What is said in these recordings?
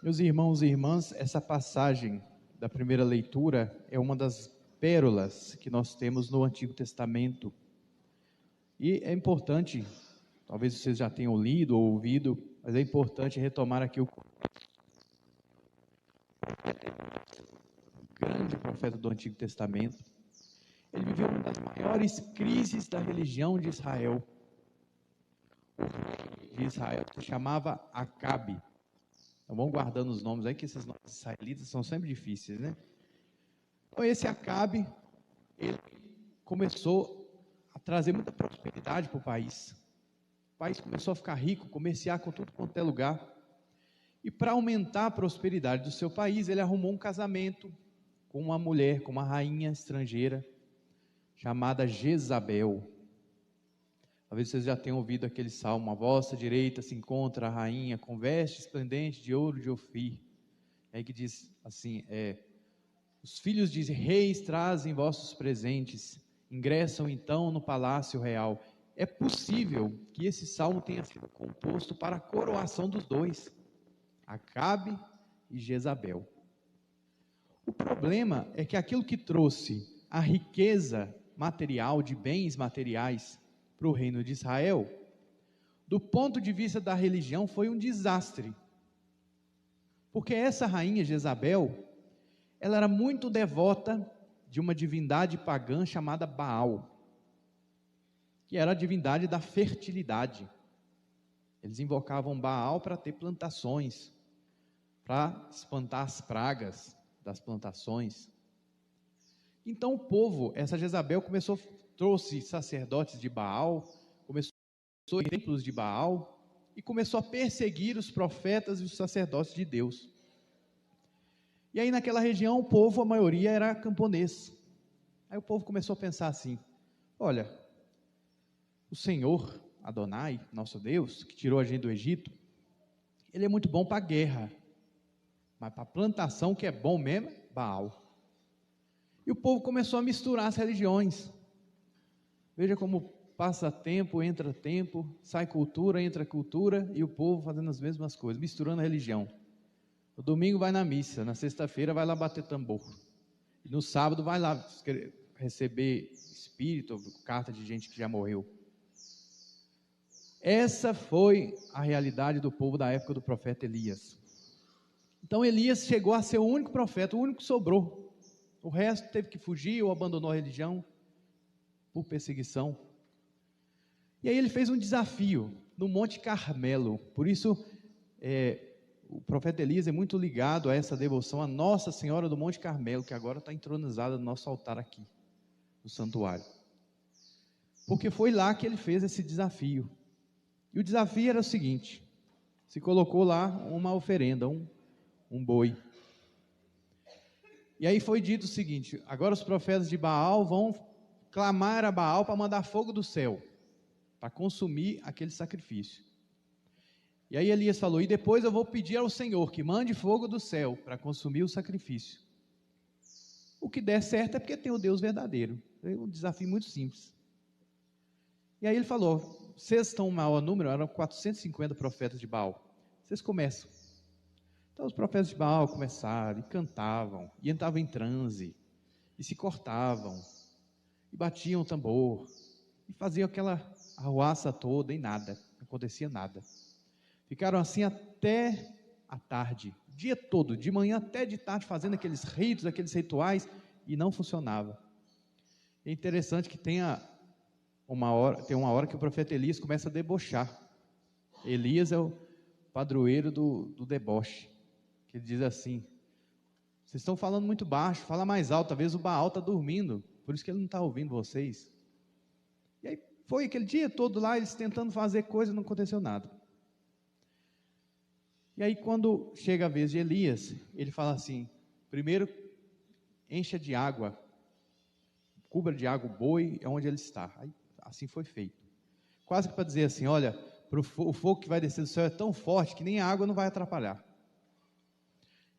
Meus irmãos e irmãs, essa passagem da primeira leitura é uma das pérolas que nós temos no Antigo Testamento. E é importante, talvez vocês já tenham lido ou ouvido, mas é importante retomar aqui o grande profeta do Antigo Testamento. Ele viveu uma das maiores crises da religião de Israel. O rei de Israel se chamava Acabe. Então vamos guardando os nomes aí, que esses nomes israelitas são sempre difíceis, né? Então esse Acabe, ele começou a trazer muita prosperidade para o país. O país começou a ficar rico, comerciar com tudo quanto é lugar. E para aumentar a prosperidade do seu país, ele arrumou um casamento com uma mulher, com uma rainha estrangeira, chamada Jezabel. Talvez vocês já tenham ouvido aquele salmo: à vossa direita se encontra a rainha com veste esplendente de ouro de Ofir. É aí que diz assim, os filhos de reis trazem vossos presentes, ingressam então no palácio real. É possível que esse salmo tenha sido composto para a coroação dos dois, Acabe e Jezabel. O problema é que aquilo que trouxe a riqueza material, de bens materiais, para o reino de Israel, do ponto de vista da religião, foi um desastre. Porque essa rainha Jezabel, ela era muito devota de uma divindade pagã chamada Baal, que era a divindade da fertilidade. Eles invocavam Baal para ter plantações, para espantar as pragas das plantações. Então o povo, essa Jezabel trouxe sacerdotes de Baal, começou a templos de Baal e começou a perseguir os profetas e os sacerdotes de Deus. E aí naquela região o povo, a maioria era camponês. Aí o povo começou a pensar assim: olha, o Senhor Adonai, nosso Deus, que tirou a gente do Egito, ele é muito bom para a guerra, mas para a plantação, que é bom mesmo, Baal. E o povo começou a misturar as religiões. Veja como passa tempo, entra tempo, sai cultura, entra cultura, e o povo fazendo as mesmas coisas, misturando a religião. No domingo vai na missa, na sexta-feira vai lá bater tambor, e no sábado vai lá receber espírito, carta de gente que já morreu. Essa foi a realidade do povo da época do profeta Elias. Então Elias chegou a ser o único profeta, o único que sobrou. O resto teve que fugir ou abandonou a religião por perseguição. E aí ele fez um desafio no Monte Carmelo. Por isso o profeta Elias é muito ligado a essa devoção a Nossa Senhora do Monte Carmelo, que agora está entronizada no nosso altar aqui, no santuário. Porque foi lá que ele fez esse desafio. E o desafio era o seguinte: se colocou lá uma oferenda, um boi. E aí foi dito o seguinte: agora os profetas de Baal vão clamar a Baal para mandar fogo do céu, para consumir aquele sacrifício. E aí Elias falou: e depois eu vou pedir ao Senhor que mande fogo do céu para consumir o sacrifício. O que der certo é porque tem o Deus verdadeiro. É um desafio muito simples. E aí ele falou: vocês estão maior número, eram 450 profetas de Baal. Vocês começam. Então os profetas de Baal começaram, e cantavam, e entravam em transe, e se cortavam, e batiam o tambor, e faziam aquela arruaça toda, e nada, não acontecia nada. Ficaram assim até a tarde, o dia todo, de manhã até de tarde, fazendo aqueles ritos, aqueles rituais, e não funcionava. É interessante que tem uma hora que o profeta Elias começa a debochar. Elias é o padroeiro do deboche, que ele diz assim: vocês estão falando muito baixo, fala mais alto, talvez o Baal está dormindo, por isso que ele não está ouvindo vocês. E aí foi aquele dia todo lá, eles tentando fazer coisa, não aconteceu nada. E aí quando chega a vez de Elias, ele fala assim: primeiro encha de água, cubra de água o boi, é onde ele está. Aí, assim foi feito. Quase que para dizer assim: olha, o fogo que vai descer do céu é tão forte que nem a água não vai atrapalhar.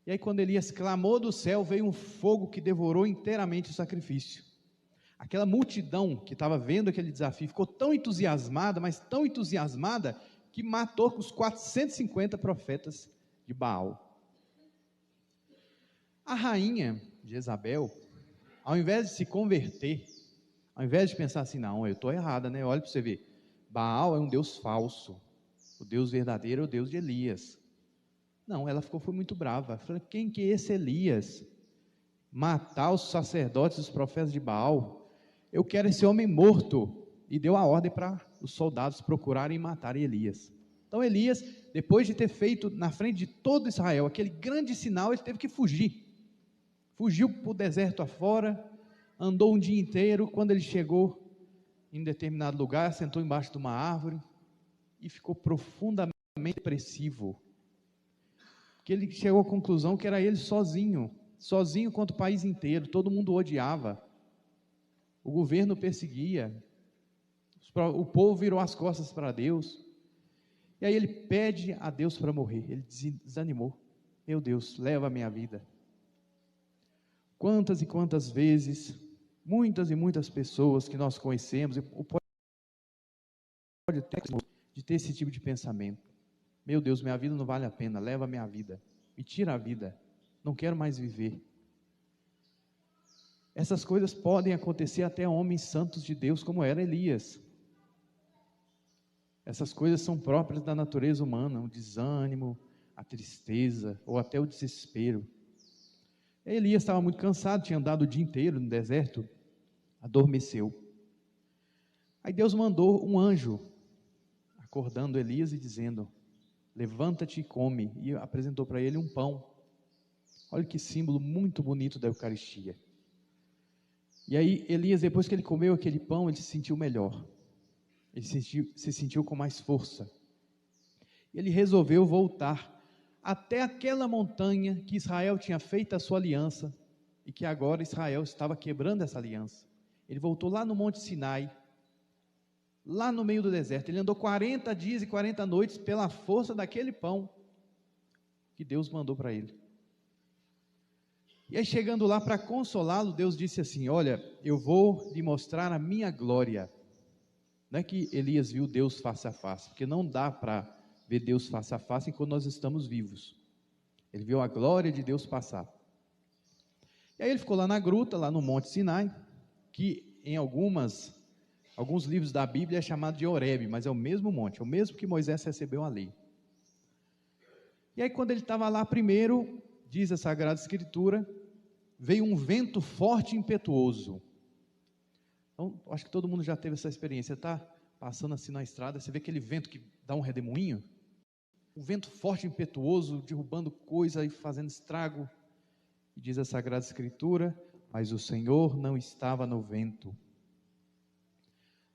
E aí quando Elias clamou do céu, veio um fogo que devorou inteiramente o sacrifício. Aquela multidão que estava vendo aquele desafio ficou tão entusiasmada, mas tão entusiasmada, que matou os 450 profetas de Baal. A rainha Jezabel, ao invés de se converter, ao invés de pensar assim, não, eu estou errada, né? Olha para você ver, Baal é um Deus falso, o Deus verdadeiro é o Deus de Elias. Não, ela foi muito brava. Falou, quem que é esse Elias? Matar os sacerdotes e os profetas de Baal? Eu quero esse homem morto. E deu a ordem para os soldados procurarem e matarem Elias. Então Elias, depois de ter feito na frente de todo Israel aquele grande sinal, ele teve que fugir. Fugiu para o deserto afora, andou um dia inteiro. Quando ele chegou em determinado lugar, sentou embaixo de uma árvore e ficou profundamente depressivo. Que ele chegou à conclusão que era ele sozinho contra o país inteiro, todo mundo o odiava, o governo perseguia, o povo virou as costas para Deus, e aí ele pede a Deus para morrer, ele desanimou, meu Deus, leva a minha vida. Quantas e quantas vezes, muitas e muitas pessoas que nós conhecemos, pode ter esse tipo de pensamento, meu Deus, minha vida não vale a pena, leva a minha vida, me tira a vida, não quero mais viver. Essas coisas podem acontecer até a homens santos de Deus, como era Elias. Essas coisas são próprias da natureza humana, o desânimo, a tristeza, ou até o desespero. Elias estava muito cansado, tinha andado o dia inteiro no deserto, adormeceu. Aí Deus mandou um anjo, acordando Elias e dizendo, levanta-te e come, e apresentou para ele um pão. Olha que símbolo muito bonito da Eucaristia. E aí Elias, depois que ele comeu aquele pão, ele se sentiu melhor, ele se sentiu com mais força. Ele resolveu voltar até aquela montanha que Israel tinha feito a sua aliança, e que agora Israel estava quebrando essa aliança. Ele voltou lá no Monte Sinai, lá no meio do deserto. Ele andou 40 dias e 40 noites pela força daquele pão que Deus mandou para ele. E aí, chegando lá para consolá-lo, Deus disse assim, olha, eu vou lhe mostrar a minha glória. Não é que Elias viu Deus face a face, porque não dá para ver Deus face a face enquanto nós estamos vivos. Ele viu a glória de Deus passar. E aí ele ficou lá na gruta, lá no Monte Sinai, que em alguns livros da Bíblia é chamado de Horebe, mas é o mesmo monte, é o mesmo que Moisés recebeu a lei. E aí quando ele estava lá primeiro, diz a Sagrada Escritura, veio um vento forte e impetuoso. Então, acho que todo mundo já teve essa experiência, está passando assim na estrada, você vê aquele vento que dá um redemoinho, um vento forte e impetuoso, derrubando coisa e fazendo estrago, e diz a Sagrada Escritura, mas o Senhor não estava no vento.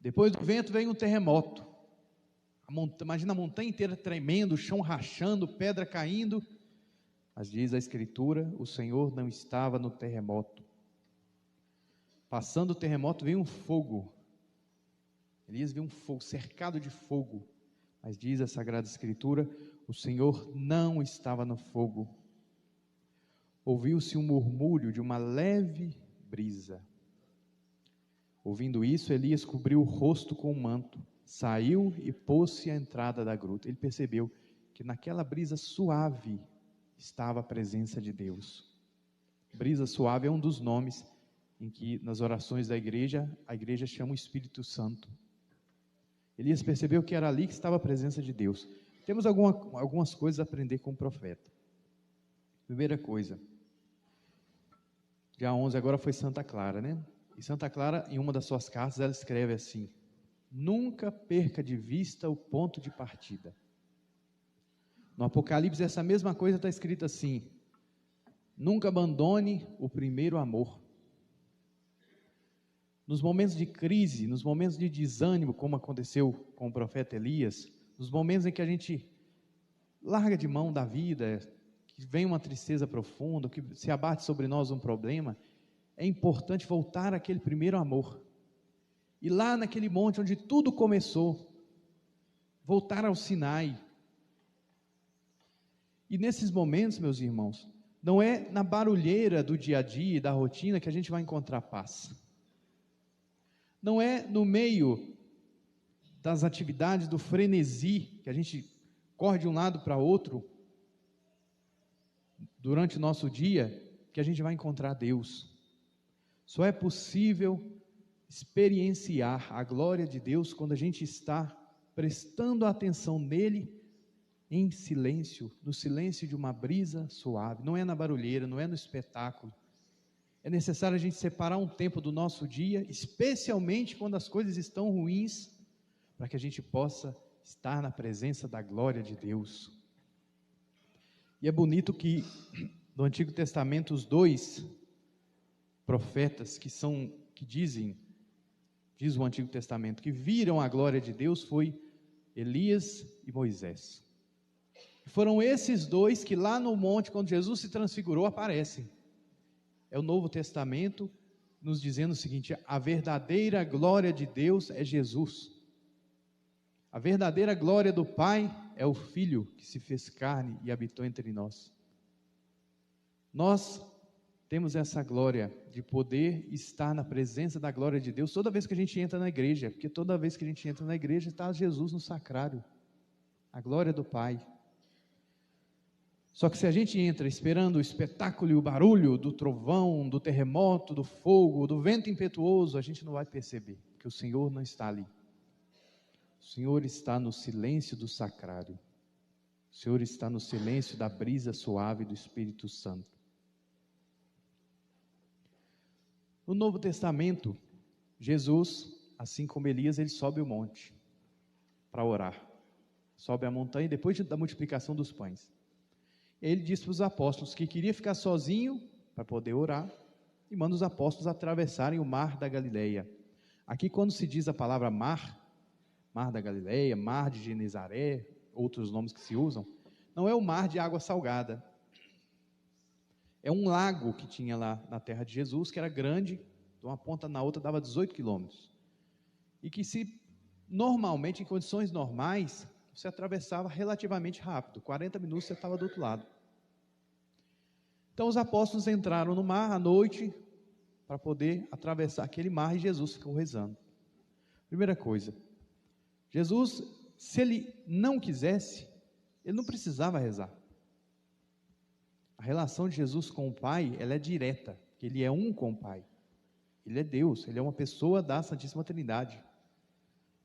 Depois do vento veio um terremoto, imagina a montanha inteira tremendo, o chão rachando, pedra caindo, mas diz a Escritura, o Senhor não estava no terremoto. Passando o terremoto veio um fogo, Elias viu um fogo, cercado de fogo, mas diz a Sagrada Escritura, o Senhor não estava no fogo. Ouviu-se um murmúrio de uma leve brisa. Ouvindo isso, Elias cobriu o rosto com um manto, saiu e pôs-se à entrada da gruta. Ele percebeu que naquela brisa suave estava a presença de Deus. Brisa suave é um dos nomes em que nas orações da igreja, a igreja chama o Espírito Santo. Elias percebeu que era ali que estava a presença de Deus. Temos algumas coisas a aprender com o profeta. Primeira coisa, dia 11 agora foi Santa Clara, né? E Santa Clara, em uma das suas cartas, ela escreve assim, nunca perca de vista o ponto de partida. No Apocalipse, essa mesma coisa está escrita assim, nunca abandone o primeiro amor. Nos momentos de crise, nos momentos de desânimo, como aconteceu com o profeta Elias, nos momentos em que a gente larga de mão da vida, que vem uma tristeza profunda, que se abate sobre nós um problema, é importante voltar àquele primeiro amor. E lá naquele monte onde tudo começou, voltar ao Sinai. E nesses momentos, meus irmãos, não é na barulheira do dia a dia, da rotina, que a gente vai encontrar paz. Não é no meio das atividades, do frenesi, que a gente corre de um lado para outro, durante o nosso dia, que a gente vai encontrar Deus. Só é possível experienciar a glória de Deus quando a gente está prestando atenção nele em silêncio, no silêncio de uma brisa suave. Não é na barulheira, não é no espetáculo. É necessário a gente separar um tempo do nosso dia, especialmente quando as coisas estão ruins, para que a gente possa estar na presença da glória de Deus. E é bonito que no Antigo Testamento os dois profetas diz o Antigo Testamento, que viram a glória de Deus foi Elias e Moisés. Foram esses dois que lá no monte, quando Jesus se transfigurou, aparecem. É o Novo Testamento nos dizendo o seguinte: a verdadeira glória de Deus é Jesus. A verdadeira glória do Pai é o Filho que se fez carne e habitou entre nós. Nós temos essa glória de poder estar na presença da glória de Deus toda vez que a gente entra na igreja, porque toda vez que a gente entra na igreja está Jesus no sacrário, a glória do Pai. Só que se a gente entra esperando o espetáculo e o barulho do trovão, do terremoto, do fogo, do vento impetuoso, a gente não vai perceber, porque o Senhor não está ali. O Senhor está no silêncio do sacrário. O Senhor está no silêncio da brisa suave do Espírito Santo. No Novo Testamento, Jesus, assim como Elias, ele sobe o monte para orar. Sobe a montanha depois da multiplicação dos pães. Ele disse para os apóstolos que queria ficar sozinho para poder orar e manda os apóstolos atravessarem o mar da Galileia. Aqui, quando se diz a palavra mar da Galileia, mar de Genezaré, outros nomes que se usam, não é o mar de água salgada. É um lago que tinha lá na terra de Jesus, que era grande, de uma ponta na outra dava 18 quilômetros. E que normalmente, em condições normais, você atravessava relativamente rápido, 40 minutos você estava do outro lado. Então os apóstolos entraram no mar à noite, para poder atravessar aquele mar, e Jesus ficou rezando. Primeira coisa, Jesus, se ele não quisesse, ele não precisava rezar. A relação de Jesus com o Pai, ela é direta, porque ele é um com o Pai. Ele é Deus, ele é uma pessoa da Santíssima Trindade.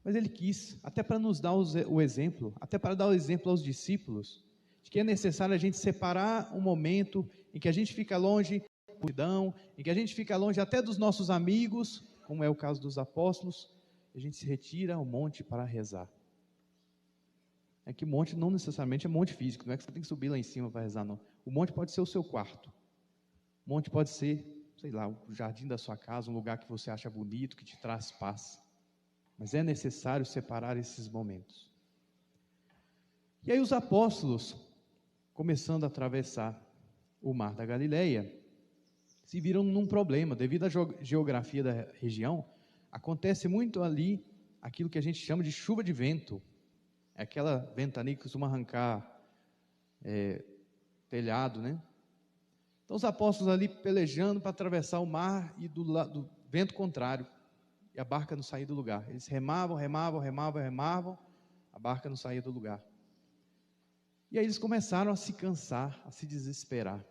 Mas ele quis, até para nos dar o exemplo, até para dar o exemplo aos discípulos, de que é necessário a gente separar um momento em que a gente fica longe da multidão, em que a gente fica longe até dos nossos amigos, como é o caso dos apóstolos, e a gente se retira ao monte para rezar. É que monte não necessariamente é monte físico, não é que você tem que subir lá em cima para rezar, não. O monte pode ser o seu quarto. O monte pode ser, sei lá, o jardim da sua casa, um lugar que você acha bonito, que te traz paz. Mas é necessário separar esses momentos. E aí os apóstolos, começando a atravessar o mar da Galileia, se viram num problema. Devido à geografia da região, acontece muito ali aquilo que a gente chama de chuva de vento. É aquela ventania que costuma arrancar telhado, né? Então os apóstolos ali pelejando para atravessar o mar e do vento contrário, e a barca não saía do lugar. Eles remavam, a barca não saía do lugar. E aí eles começaram a se cansar, a se desesperar.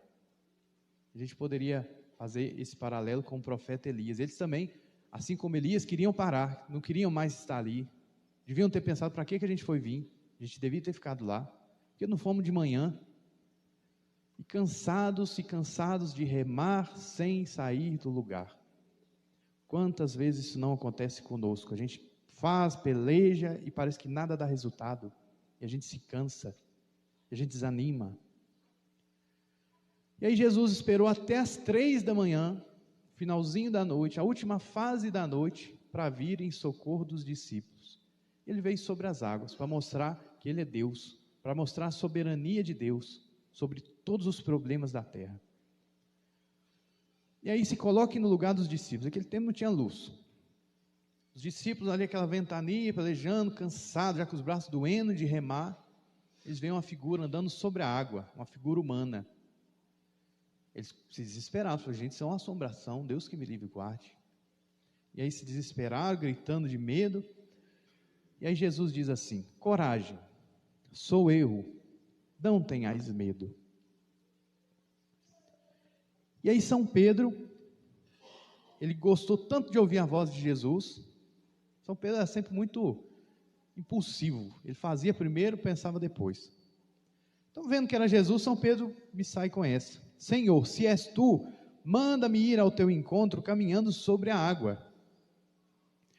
A gente poderia fazer esse paralelo com o profeta Elias. Eles também, assim como Elias, queriam parar, não queriam mais estar ali. Deviam ter pensado, para que a gente foi vir? A gente devia ter ficado lá, porque não fomos de manhã. E cansados de remar sem sair do lugar. Quantas vezes isso não acontece conosco? A gente faz, peleja e parece que nada dá resultado. E a gente se cansa, e a gente desanima. E aí Jesus esperou até as 3 da manhã, finalzinho da noite, a última fase da noite, para vir em socorro dos discípulos. Ele veio sobre as águas para mostrar que Ele é Deus, para mostrar a soberania de Deus sobre todos os problemas da terra. E aí se coloque no lugar dos discípulos. Naquele tempo não tinha luz. Os discípulos ali, aquela ventania, pelejando, cansados, já com os braços doendo de remar, eles veem uma figura andando sobre a água, uma figura humana. Eles se desesperaram, falaram, gente, isso é uma assombração, Deus que me livre e guarde. E aí se desesperaram, gritando de medo. E aí Jesus diz assim, coragem, sou eu, não tenhais medo. E aí São Pedro, ele gostou tanto de ouvir a voz de Jesus. São Pedro era sempre muito impulsivo, ele fazia primeiro, pensava depois. Então, vendo que era Jesus, São Pedro me sai com essa: Senhor, se és tu, manda-me ir ao teu encontro caminhando sobre a água.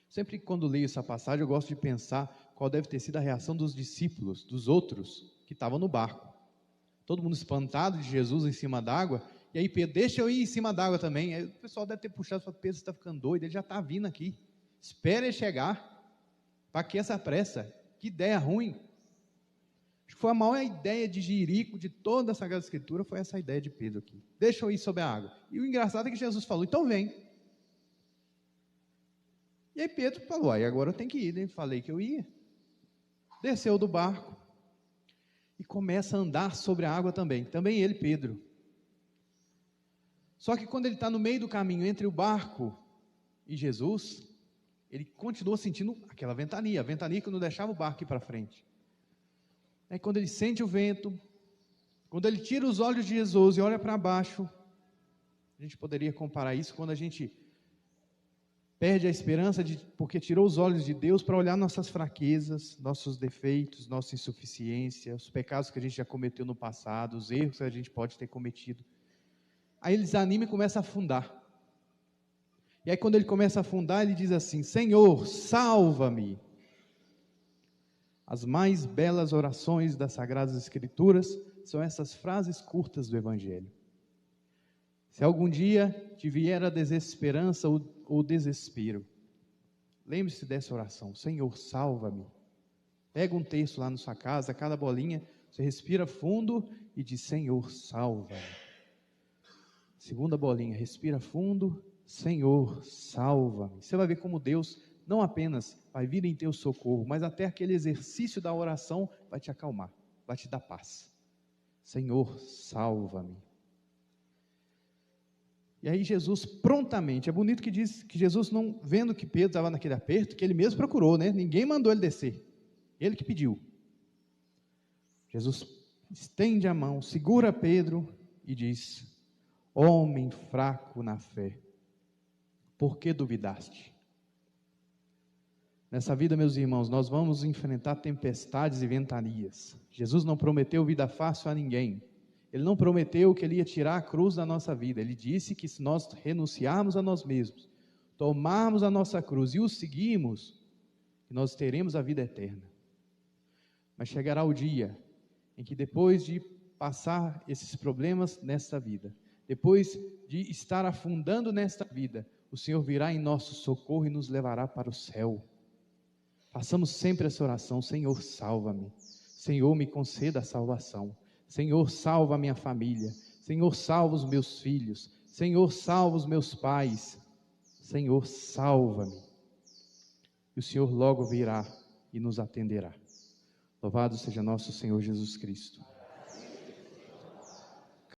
Sempre quando leio essa passagem, eu gosto de pensar qual deve ter sido a reação dos discípulos, dos outros que estavam no barco. Todo mundo espantado de Jesus em cima d'água. E aí Pedro: deixa eu ir em cima d'água também. Aí o pessoal deve ter puxado e falado: Pedro, você está ficando doido, ele já está vindo aqui. Espera ele chegar. Para que essa pressa? Que ideia ruim. Acho que foi a maior ideia de jirico de toda a Sagrada Escritura, foi essa ideia de Pedro aqui. Deixa eu ir sobre a água. E o engraçado é que Jesus falou: então vem. E aí Pedro falou: aí agora eu tenho que ir, né? Falei que eu ia. Desceu do barco e começa a andar sobre a água também. Também ele, Pedro. Só que quando ele está no meio do caminho entre o barco e Jesus, ele continua sentindo aquela ventania, a ventania que não deixava o barco ir para frente. Aí quando ele sente o vento, quando ele tira os olhos de Jesus e olha para baixo, a gente poderia comparar isso quando a gente perde a esperança, porque tirou os olhos de Deus para olhar nossas fraquezas, nossos defeitos, nossa insuficiência, os pecados que a gente já cometeu no passado, os erros que a gente pode ter cometido. Aí ele desanima e começa a afundar. E aí quando ele começa a afundar, ele diz assim: Senhor, salva-me. As mais belas orações das Sagradas Escrituras são essas frases curtas do Evangelho. Se algum dia te vier a desesperança ou desespero, lembre-se dessa oração: Senhor, salva-me. Pega um texto lá na sua casa, cada bolinha, você respira fundo e diz: Senhor, salva-me. Segunda bolinha, respira fundo: Senhor, salva-me. Você vai ver como Deus não apenas vai vir em teu socorro, mas até aquele exercício da oração vai te acalmar, vai te dar paz. Senhor, salva-me. E aí Jesus prontamente, é bonito que diz que Jesus, não vendo que Pedro estava naquele aperto, que ele mesmo procurou, né? Ninguém mandou ele descer, ele que pediu. Jesus estende a mão, segura Pedro e diz: homem fraco na fé, por que duvidaste? Nessa vida, meus irmãos, nós vamos enfrentar tempestades e ventanias. Jesus não prometeu vida fácil a ninguém. Ele não prometeu que Ele ia tirar a cruz da nossa vida. Ele disse que se nós renunciarmos a nós mesmos, tomarmos a nossa cruz e o seguirmos, nós teremos a vida eterna. Mas chegará o dia em que, depois de passar esses problemas nesta vida, depois de estar afundando nesta vida, o Senhor virá em nosso socorro e nos levará para o céu. Façamos sempre essa oração: Senhor, salva-me. Senhor, me conceda a salvação. Senhor, salva a minha família. Senhor, salva os meus filhos. Senhor, salva os meus pais. Senhor, salva-me. E o Senhor logo virá e nos atenderá. Louvado seja nosso Senhor Jesus Cristo.